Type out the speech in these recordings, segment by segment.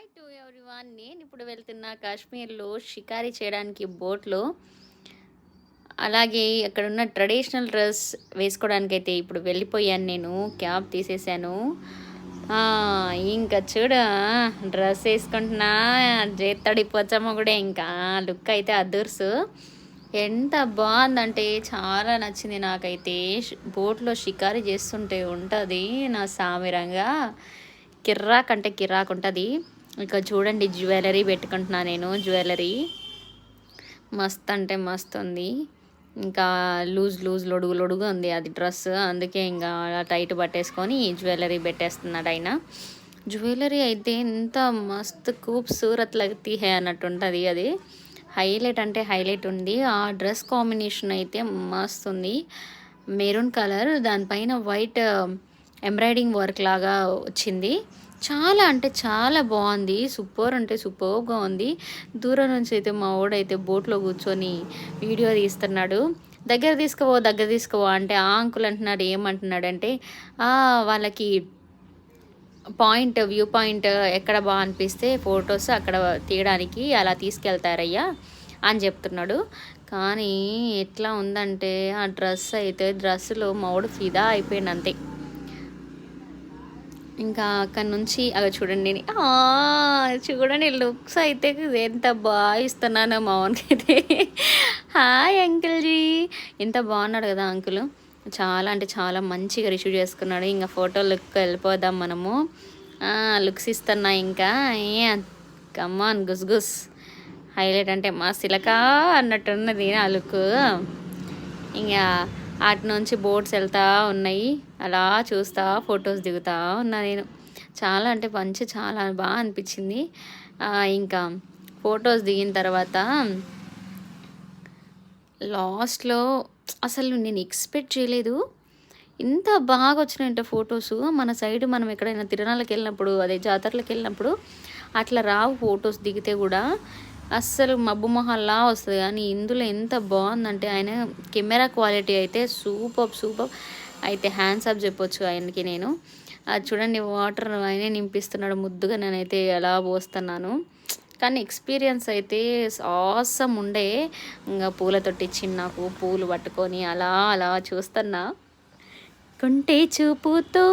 Hi to everyone. నేను ఇప్పుడు వెళ్తున్న కాశ్మీర్లో షికారీ చేయడానికి బోట్లో. అలాగే అక్కడ ఉన్న ట్రెడిషనల్ డ్రెస్ వేసుకోవడానికి అయితే ఇప్పుడు వెళ్ళిపోయాను. నేను క్యాబ్ తీసేసాను. ఆ, ఇంకా చూడ డ్రెస్ వేసుకుంటున్నా, చేత్తడి పోచమ్మ కూడా ఇంకా లుక్ అయితే అదుర్సు. ఎంత బాగుందంటే చాలా నచ్చింది నాకైతే. బోట్లో షికారీ చేస్తుంటే ఉంటుంది నా సామిరంగా, కిర్రాక్ అంటే కిర్రాక్ ఉంటుంది. ఇక చూడండి, జ్యువెలరీ పెట్టుకుంటున్నా నేను. జ్యువెలరీ మస్త్ అంటే మస్త్ ఉంది. ఇంకా లొడుగు లొడుగు ఉంది అది డ్రెస్, అందుకే ఇంకా టైట్ పట్టేసుకొని జ్యువెలరీ పెట్టేస్తున్నాడు ఆయన. జ్యువెలరీ అయితే ఎంత మస్త్ ఖూబ్సూరత్ లగ్తీ హై అన్నట్టు ఉంటుంది. అది హైలైట్ అంటే హైలైట్ ఉంది. ఆ డ్రెస్ కాంబినేషన్ అయితే మస్త్ ఉంది. మెరూన్ కలర్, దానిపైన వైట్ ఎంబ్రాయిడింగ్ వర్క్ లాగా వచ్చింది. చాలా అంటే చాలా బాగుంది. సూపర్ అంటే సూపర్గా ఉంది. దూరం నుంచి అయితే మా వాడైతే బోట్లో కూర్చొని వీడియో తీస్తున్నాడు. దగ్గర తీసుకుపో అంటే ఆ అంకుల్ అంటున్నాడు. ఏమంటున్నాడంటే వాళ్ళకి వ్యూ పాయింట్ ఎక్కడ బాగా అనిపిస్తే ఫొటోస్ అక్కడ తీయడానికి అలా తీసుకెళ్తారయ్యా అని చెప్తున్నాడు. కానీ ఎట్లా ఉందంటే ఆ డ్రెస్సులో మావాడు ఫిదా అయిపోయింది అంతే. ఇంకా అక్కడి నుంచి అవి చూడండి, చూడండి లుక్స్ అయితే ఎంత బాగా ఇస్తున్నాను మా ఓన్కి అయితే. హాయ్ అంకుల్జీ, ఎంత బాగున్నాడు కదా అంకుల్. చాలా అంటే చాలా మంచిగా రిసీవ్ చేసుకున్నాడు. ఇంకా ఫోటో లుక్ వెళ్ళిపోదాం మనము. లుక్స్ ఇస్తున్నా ఇంకా. కమ్మాన్ గుస్ గుస్. హైలైట్ అంటే మా సిలక అన్నట్టున్నది ఆ లుక్. ఇంకా అటు నుంచి బోట్స్ వెళ్తూ ఉన్నాయి, అలా చూస్తూ ఫొటోస్ దిగుతూ ఉన్నా నేను. చాలా అంటే చాలా బాగా అనిపించింది. ఇంకా ఫొటోస్ దిగిన తర్వాత లాస్ట్లో అసలు నేను ఎక్స్పెక్ట్ చేయలేదు ఇంత బాగా వచ్చినాయంటే ఫొటోస్. మన సైడ్ మనం ఎక్కడైనా తిరణాలకు వెళ్ళినప్పుడు, అదే జాతరలకు వెళ్ళినప్పుడు అట్లా రావు ఫొటోస్ దిగితే కూడా. అస్సలు మబ్బు మొహల్లా వస్తుంది. కానీ ఇందులో ఎంత బాగుందంటే ఆయన కెమెరా క్వాలిటీ అయితే సూపర్ అయితే. హ్యాండ్స్ అప్ చెప్పొచ్చు ఆయనకి నేను. అది చూడండి, వాటర్ ఆయనే నింపిస్తున్నాడు ముద్దుగా, నేనైతే ఎలా పోస్తున్నాను. కానీ ఎక్స్పీరియన్స్ అయితే ఆసమ్ ఉండే. ఇంకా పూలతోటి ఇచ్చింది నాకు, పూలు పట్టుకొని అలా అలా చూస్తున్నా. కొంటే చూపుతో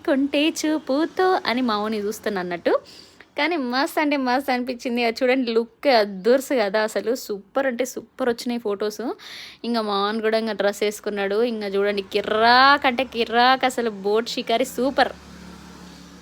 కొంటే చూపుతో అని మావుని చూస్తున్నా అన్నట్టు. కానీ మస్త్ అంటే మస్త్ అనిపించింది. అది చూడండి, లుక్ అద్దూర్స్ కదా అసలు. సూపర్ అంటే సూపర్ వచ్చినాయి ఫొటోస్. ఇంకా కూడా ఇంకా డ్రెస్ వేసుకున్నాడు. ఇంకా చూడండి, కిర్రాక్ అంటే కిర్రాక్ అసలు. Boat shikari super.